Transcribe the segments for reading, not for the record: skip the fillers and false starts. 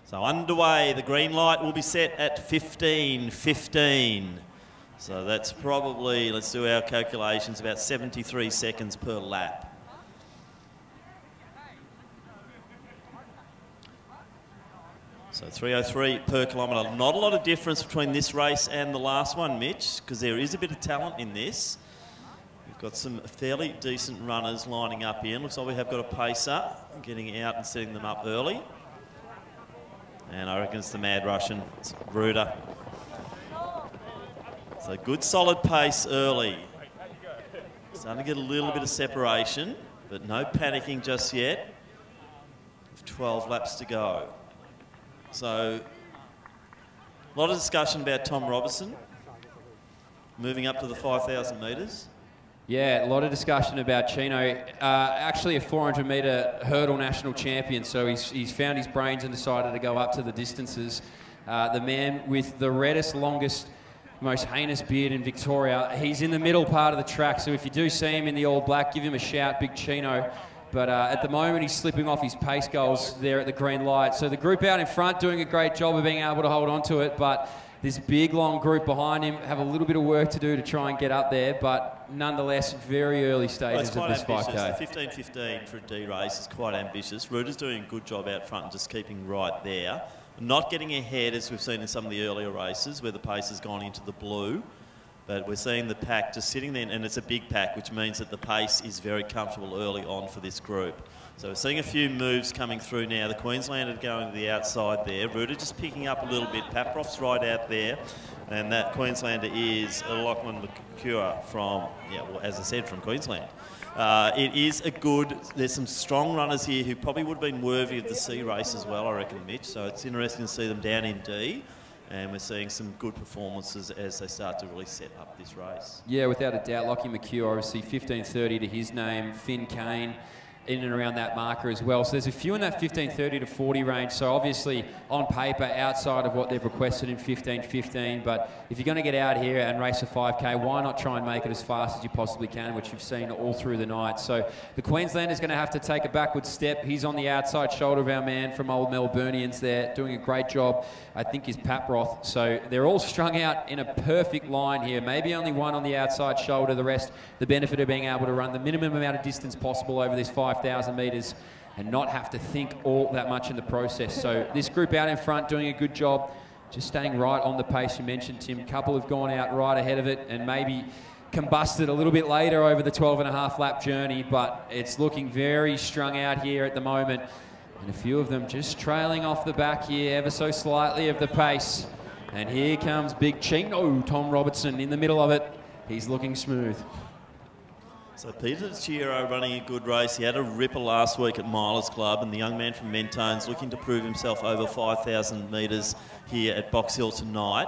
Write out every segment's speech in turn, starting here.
So underway, the green light will be set at 15:15. So that's probably, let's do our calculations, about 73 seconds per lap. So 3:03 per kilometre. Not a lot of difference between this race and the last one, Mitch, because there is a bit of talent in this. We've got some fairly decent runners lining up here. Looks like we have got a pacer getting out and setting them up early. And I reckon it's the Mad Russian, it's Ruder. So good solid pace early. Starting to get a little bit of separation, but no panicking just yet. 12 laps to go. So a lot of discussion about Tom Robertson moving up to the 5,000 metres. Yeah, a lot of discussion about Chino. Actually a 400-metre hurdle national champion, so he's found his brains and decided to go up to the distances. The man with the reddest, longest, most heinous beard in Victoria. He's in the middle part of the track, so if you do see him in the all black, give him a shout, Big Chino. But at the moment, he's slipping off his pace goals there at the green light. So the group out in front doing a great job of being able to hold on to it, but this big, long group behind him have a little bit of work to do to try and get up there, but nonetheless, very early stages of this 5K. The 15:15 for a D race is quite ambitious. Ruder's doing a good job out front and just keeping right there. Not getting ahead, as we've seen in some of the earlier races, where the pace has gone into the blue. But we're seeing the pack just sitting there, and it's a big pack, which means that the pace is very comfortable early on for this group. So we're seeing a few moves coming through now. The Queenslander going to the outside there. Ruder just picking up a little bit. Paproff's right out there. And that Queenslander is Lachlan McCure from, yeah, well, as I said, from Queensland. It is a good, there's some strong runners here who probably would have been worthy of the C race as well, I reckon, Mitch. So it's interesting to see them down in D. And we're seeing some good performances as they start to really set up this race. Yeah, without a doubt. Lockie McHugh, obviously 15:30 to his name. Finn Kane in and around that marker as well. So there's a few in that 15:30 to 40 range. So obviously on paper outside of what they've requested in 15:15. But if you're going to get out here and race a 5K, why not try and make it as fast as you possibly can, which you've seen all through the night. So the Queenslander's going to have to take a backward step. He's on the outside shoulder of our man from Old Melburnians there, doing a great job, I think, is Paproth. So they're all strung out in a perfect line here. Maybe only one on the outside shoulder. The rest, the benefit of being able to run the minimum amount of distance possible over this 5,000 metres and not have to think all that much in the process. So this group out in front doing a good job, just staying right on the pace you mentioned, Tim. A couple have gone out right ahead of it and maybe combusted a little bit later over the 12.5 lap journey, but it's looking very strung out here at the moment. And a few of them just trailing off the back here ever so slightly of the pace. And here comes Big Chino, Tom Robertson, in the middle of it. He's looking smooth. So Peter Chiro running a good race. He had a ripper last week at Milers Club, and the young man from Mentone's looking to prove himself over 5,000 metres here at Box Hill tonight.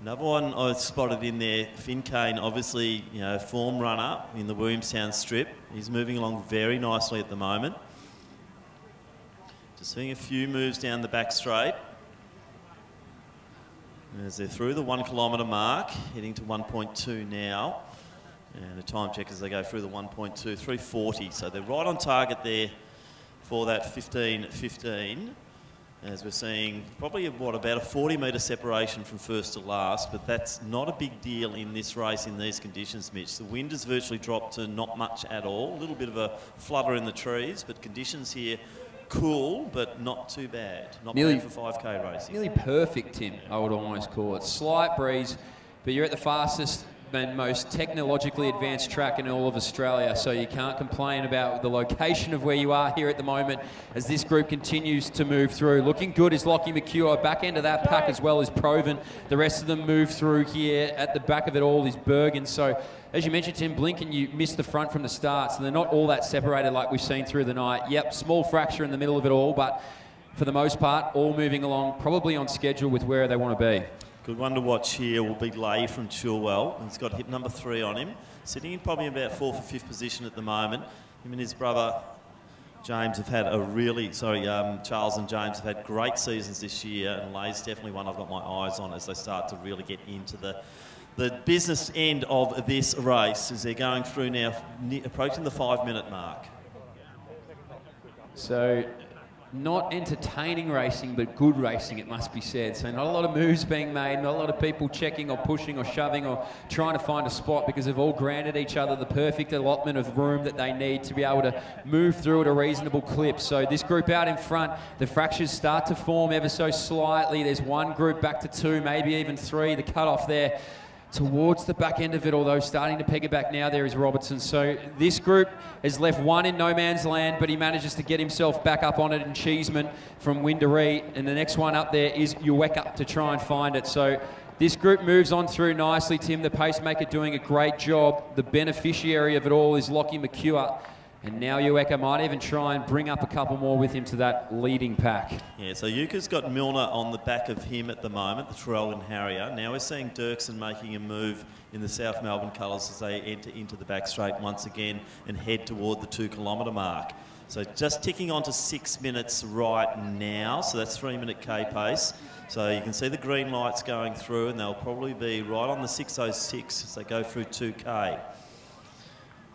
Another one I spotted in there, Finn Kane, obviously, you know, form runner in the Williamstown strip. He's moving along very nicely at the moment. Just seeing a few moves down the back straight. As they're through the 1 kilometre mark, heading to 1.2 now. And a time check as they go through the 1.2, 3:40. So they're right on target there for that 15:15. As we're seeing probably about a 40-metre separation from first to last, but that's not a big deal in this race in these conditions, Mitch. The wind has virtually dropped to not much at all. A little bit of a flutter in the trees, but conditions here cool, but not too bad. Not bad for 5K racing. Nearly perfect, Tim, I would almost call it. Slight breeze, but you're at the fastest and most technologically advanced track in all of Australia, so you can't complain about the location of where you are here at the moment as this group continues to move through. Looking good is Lockie McHugh, back end of that pack as well as Proven. The rest of them move through here. At the back of it all is Bergen. So as you mentioned, Tim, Blinken, you missed the front from the start, so they're not all that separated like we've seen through the night. Yep, small fracture in the middle of it all, but for the most part, all moving along probably on schedule with where they want to be. Good one to watch here will be Lay from Chilwell. He's got hip number 3 on him, sitting in probably about 4th or 5th position at the moment. Him and his brother James have had a really, Charles and James have had great seasons this year, and Lay's definitely one I've got my eyes on as they start to really get into the business end of this race as they're going through now, approaching the 5-minute mark. So not entertaining racing, but good racing, it must be said. So not a lot of moves being made, not a lot of people checking or pushing or shoving or trying to find a spot, because they've all granted each other the perfect allotment of room that they need to be able to move through at a reasonable clip. So this group out in front, the fractures start to form ever so slightly. There's one group back to two, maybe even three. The cutoff there towards the back end of it, although starting to peg it back now, there is Robertson. So this group has left one in no man's land, but he manages to get himself back up on it in Cheeseman from Windaree, and the next one up there is Ueka to try and find it. So this group moves on through nicely, Tim. The pacemaker doing a great job. The beneficiary of it all is Lockie McEwer. And now Ueka might even try and bring up a couple more with him to that leading pack. Yeah, so Ueka's got Milner on the back of him at the moment, the Traralgon Harrier. Now we're seeing Dirksen making a move in the South Melbourne colours as they enter into the back straight once again and head toward the 2 kilometre mark. So just ticking on to 6 minutes right now, so that's 3-minute K pace. So you can see the green lights going through, and they'll probably be right on the 6:06 as they go through 2K.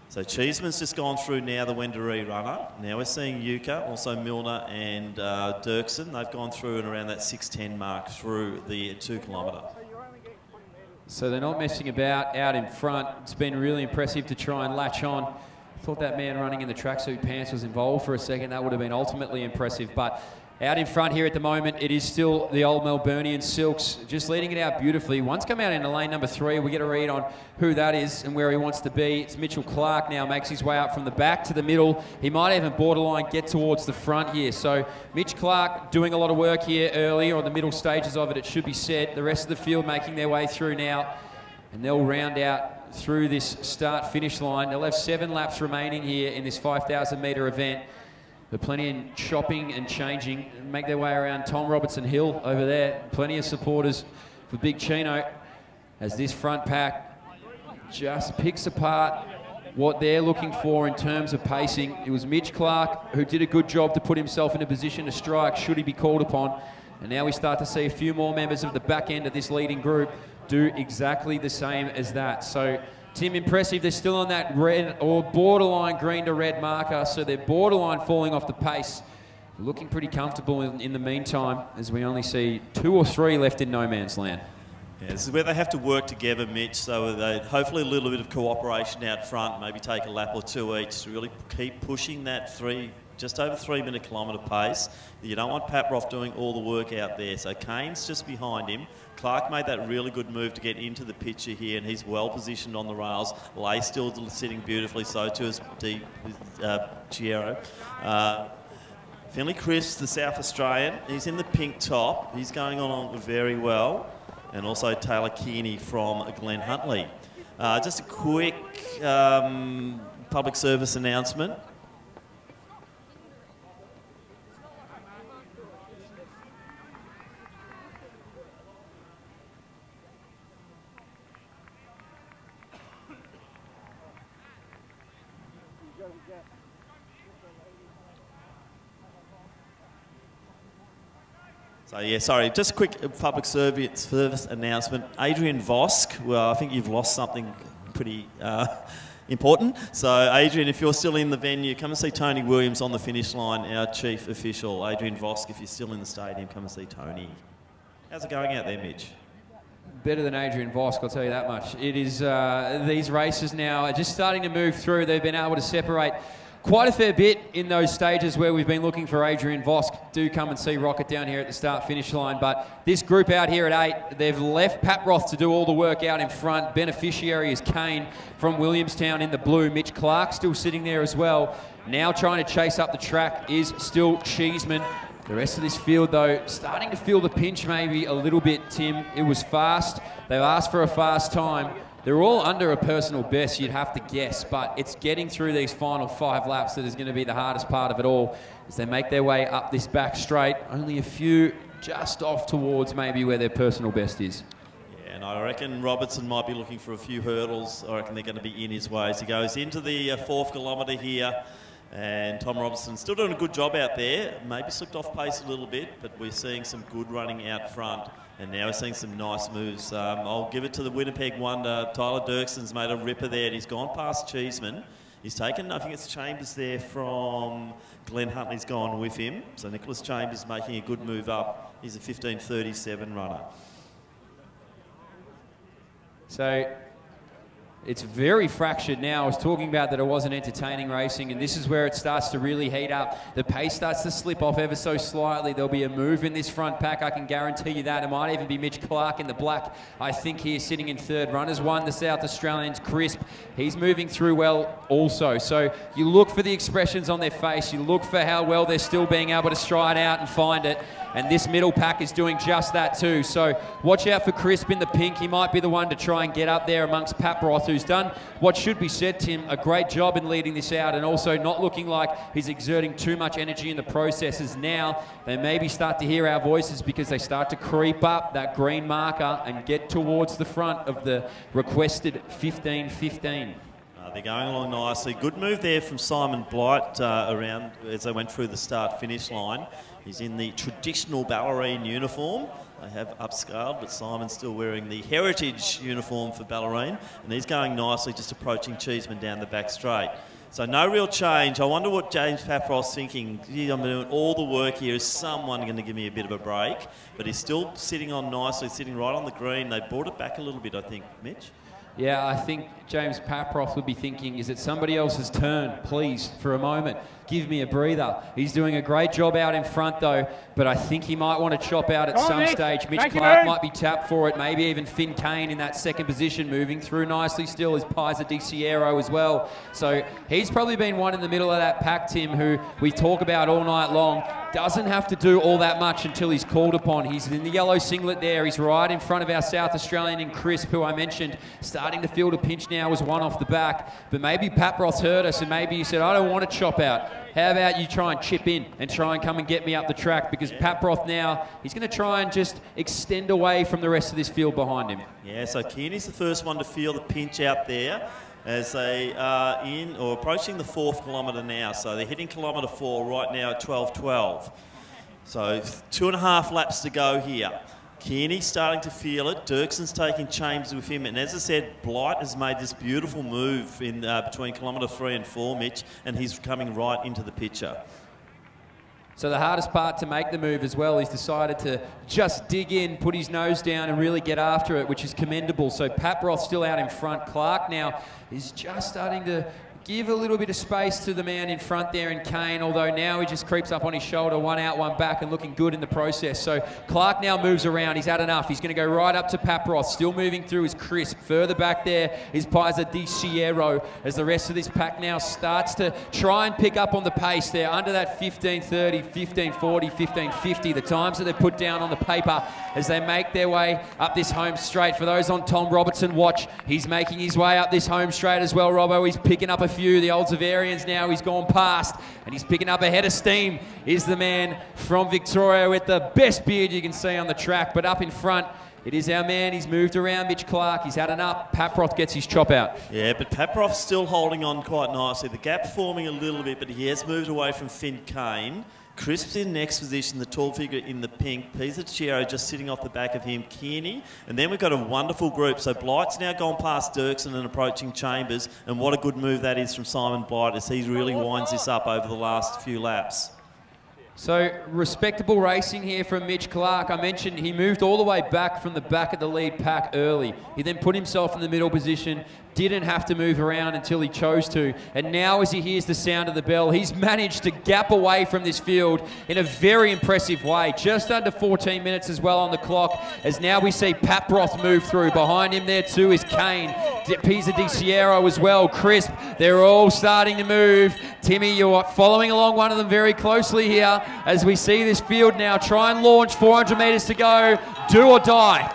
So Cheeseman's just gone through now, the Windaree runner. Now we're seeing Ueka, also Milner and Dirksen. They've gone through and around that 6:10 mark through the 2 kilometre. So they're not messing about out in front. It's been really impressive to try and latch on. Thought that man running in the tracksuit pants was involved for a second. That would have been ultimately impressive. But out in front here at the moment, it is still the old Melburnian Silks, just leading it out beautifully. Once come out into lane number 3, we get a read on who that is and where he wants to be. It's Mitchell Clark now, makes his way up from the back to the middle. He might even borderline get towards the front here. So Mitch Clark doing a lot of work here early, or the middle stages of it, it should be said. The rest of the field making their way through now, and they'll round out through this start-finish line. They'll have 7 laps remaining here in this 5,000 metre event. But plenty in shopping and changing, and make their way around Tom Robertson Hill over there. Plenty of supporters for Big Chino as this front pack just picks apart what they're looking for in terms of pacing. It was Mitch Clark who did a good job to put himself in a position to strike should he be called upon. And now we start to see a few more members of the back end of this leading group do exactly the same as that. So Tim, impressive. They're still on that red or borderline green to red marker, so they're borderline falling off the pace. Looking pretty comfortable in the meantime, as we only see 2 or 3 left in no man's land. Yeah, this is where they have to work together, Mitch, so they hopefully a little bit of cooperation out front, maybe take a lap or 2 each to really keep pushing that just over 3-minute kilometre pace. You don't want Paproff doing all the work out there. So Kane's just behind him. Clark made that really good move to get into the picture here, and he's well positioned on the rails. Lay still sitting beautifully, so too is Chiero. Finley Cripps, the South Australian, he's in the pink top. He's going on very well. And also Taylor Kearney from Glen Huntly. Just a quick public service announcement. So yeah, sorry, just a quick public service announcement. Adrian Vosk, well, I think you've lost something pretty important. So Adrian, if you're still in the venue, come and see Tony Williams on the finish line, our chief official. Adrian Vosk, if you're still in the stadium, come and see Tony. How's it going out there, Mitch? Better than Adrian Vosk, I'll tell you that much. It is, these races now are just starting to move through. They've been able to separate quite a fair bit in those stages where we've been looking for Adrian Vosk. Do come and see Rocket down here at the start-finish line. But this group out here at 8, they've left Paproff to do all the work out in front. Beneficiary is Kane from Williamstown in the blue. Mitch Clark still sitting there as well. Now trying to chase up the track is still Cheeseman. The rest of this field, though, starting to feel the pinch maybe a little bit, Tim. It was fast. They've asked for a fast time. They're all under a personal best, you'd have to guess, but it's getting through these final 5 laps that is going to be the hardest part of it all as they make their way up this back straight. Only a few just off towards maybe where their personal best is. Yeah, and I reckon Robertson might be looking for a few hurdles. I reckon they're going to be in his way as he goes into the 4th kilometre here. And Tom Robertson still doing a good job out there. Maybe slipped off pace a little bit, but we're seeing some good running out front. And now we're seeing some nice moves. I'll give it to the Winnipeg wonder. Tyler Dirksen's made a ripper there, and he's gone past Cheeseman. He's taken, I think it's Chambers there from Glenn Huntley's gone with him. So Nicholas Chambers making a good move up. He's a 15:37 runner. So it's very fractured now. I was talking about that it wasn't entertaining racing, and this is where it starts to really heat up. The pace starts to slip off ever so slightly. There'll be a move in this front pack, I can guarantee you that. It might even be Mitch Clark in the black, I think, here sitting in third. Runners one, the South Australians, Crisp. He's moving through well also. So you look for the expressions on their face. You look for how well they're still being able to stride out and find it. And this middle pack is doing just that too. So watch out for Crisp in the pink. He might be the one to try and get up there amongst Paproth, who's done what should be said, Tim, a great job in leading this out and also not looking like he's exerting too much energy in the processes. Now they maybe start to hear our voices because they start to creep up that green marker and get towards the front of the requested 15:15. They're going along nicely. Good move there from Simon Blight around as they went through the start-finish line. He's in the traditional ballerine uniform. They have upscaled, but Simon's still wearing the heritage uniform for ballerine, and he's going nicely, just approaching Cheeseman down the back straight. So no real change. I wonder what James Paproth's thinking. Gee, I'm doing all the work here. Is someone going to give me a bit of a break? But he's still sitting on nicely, sitting right on the green. They brought it back a little bit, I think, Mitch. Yeah, I think James Paproth would be thinking, is it somebody else's turn, please, for a moment? Give me a breather. He's doing a great job out in front, though, but I think he might want to chop out at some stage. Mitch Clark might be tapped for it, maybe even Finn Kane in that second position, moving through nicely still is Pisa Di Sierro as well. So he's probably been one in the middle of that pack, Tim, who we talk about all night long. Doesn't have to do all that much until he's called upon. He's in the yellow singlet there. He's right in front of our South Australian and Crisp, who I mentioned, starting to field a pinch now as one off the back. But maybe Paproth heard us and maybe he said, I don't want to chop out. How about you try and chip in and try and come and get me up the track? Because Paproth now, he's going to try and just extend away from the rest of this field behind him. Yeah, so Kearney's the first one to feel the pinch out there as they are in or approaching the 4th kilometre now. So they're hitting kilometre 4 right now at 12:12. So 2.5 laps to go here. Kearney starting to feel it. Dirkson's taking Chambers with him. And as I said, Blight has made this beautiful move in between kilometre 3 and 4, Mitch, and he's coming right into the picture. So the hardest part to make the move as well, he's decided to just dig in, put his nose down and really get after it, which is commendable. So Paproth still out in front. Clark now is just starting to give a little bit of space to the man in front there in Kane, although now he just creeps up on his shoulder, one out, one back, and looking good in the process. So Clark now moves around. He's had enough. He's going to go right up to Paproth. Still moving through is Crisp. Further back there is Pisa Di Sierro as the rest of this pack now starts to try and pick up on the pace there under that 15:30, 15:40, 15:50, the times that they put down on the paper as they make their way up this home straight. For those on Tom Robertson watch, he's making his way up this home straight as well, Robbo. He's picking up a few. The old Zavarians now he's gone past and he's picking up a head of steam. Is the man from Victoria with the best beard you can see on the track, but up in front it is our man. He's moved around, Mitch Clark. He's had enough. Paproth gets his chop out. Yeah, but Paproth's still holding on quite nicely. The gap forming a little bit, but he has moved away from Finn Kane. Crisp's in next position, the tall figure in the pink. Pisa Chiro just sitting off the back of him, Kearney. And then we've got a wonderful group. So Blight's now gone past Dirkson and approaching Chambers. And what a good move that is from Simon Blight as he really winds this up over the last few laps. So respectable racing here from Mitch Clark. I mentioned he moved all the way back from the back of the lead pack early. He then put himself in the middle position, didn't have to move around until he chose to. And now as he hears the sound of the bell, he's managed to gap away from this field in a very impressive way. Just under 14 minutes as well on the clock, as now we see Paproth move through. Behind him there too is Kane, Pisa Di Sierro as well, Crisp. They're all starting to move. Timmy, you're following along one of them very closely here as we see this field now try and launch. 400 metres to go, do or die.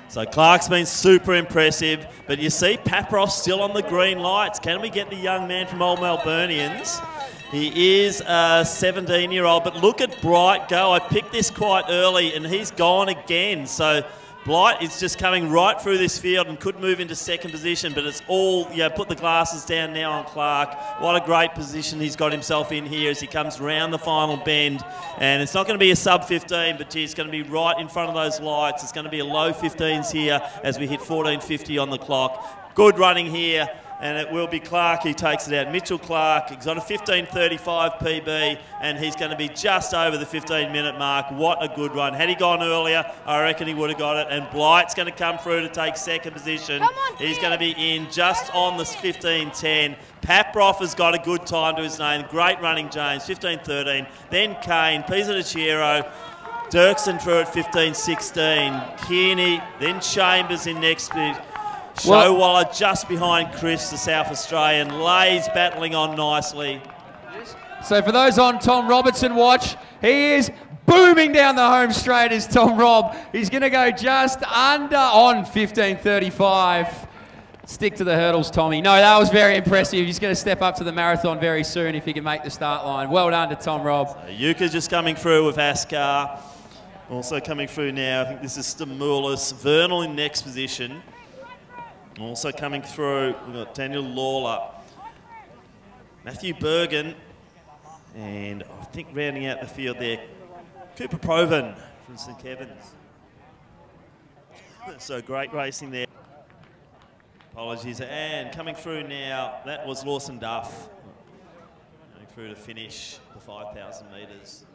So Clark's been super impressive, but you see Paproth still on the green lights. Can we get the young man from Old Melburnians? He is a 17-year-old, but look at Blight go. I picked this quite early, and he's gone again. So Blight is just coming right through this field and could move into second position, but it's all, put the glasses down now on Clark. What a great position he's got himself in here as he comes round the final bend. And it's not going to be a sub-15, but gee, it's going to be right in front of those lights. It's going to be a low 15s here as we hit 14:50 on the clock. Good running here, and it will be Clark who takes it out. Mitchell Clark, he's on a 15:35 PB, and he's going to be just over the 15-minute mark. What a good run. Had he gone earlier, I reckon he would have got it. And Blight's going to come through to take second position. He's going to be in just on the 15:10. Paproff has got a good time to his name. Great running, James, 15:13. Then Kane, Pisa de Chiro. Dirksen through at 15:16. Kearney, then Chambers in next. Showwaller just behind Chris, the South Australian. Lays battling on nicely. So for those on Tom Robertson watch, he is booming down the home straight as Tom Rob. He's going to go just under on 15:35. Stick to the hurdles, Tommy. No, that was very impressive. He's going to step up to the marathon very soon if he can make the start line. Well done to Tom Rob. So Yuka's just coming through with Askar. Also coming through now, I think this is Stamoulis. Vernal in next position. Also coming through, we've got Daniel Lawler, Matthew Bergen, and I think rounding out the field there, Cooper Proven from St Kevin's. So great racing there. Apologies. And coming through now, that was Lawson Duff. Going through to finish the 5,000 metres.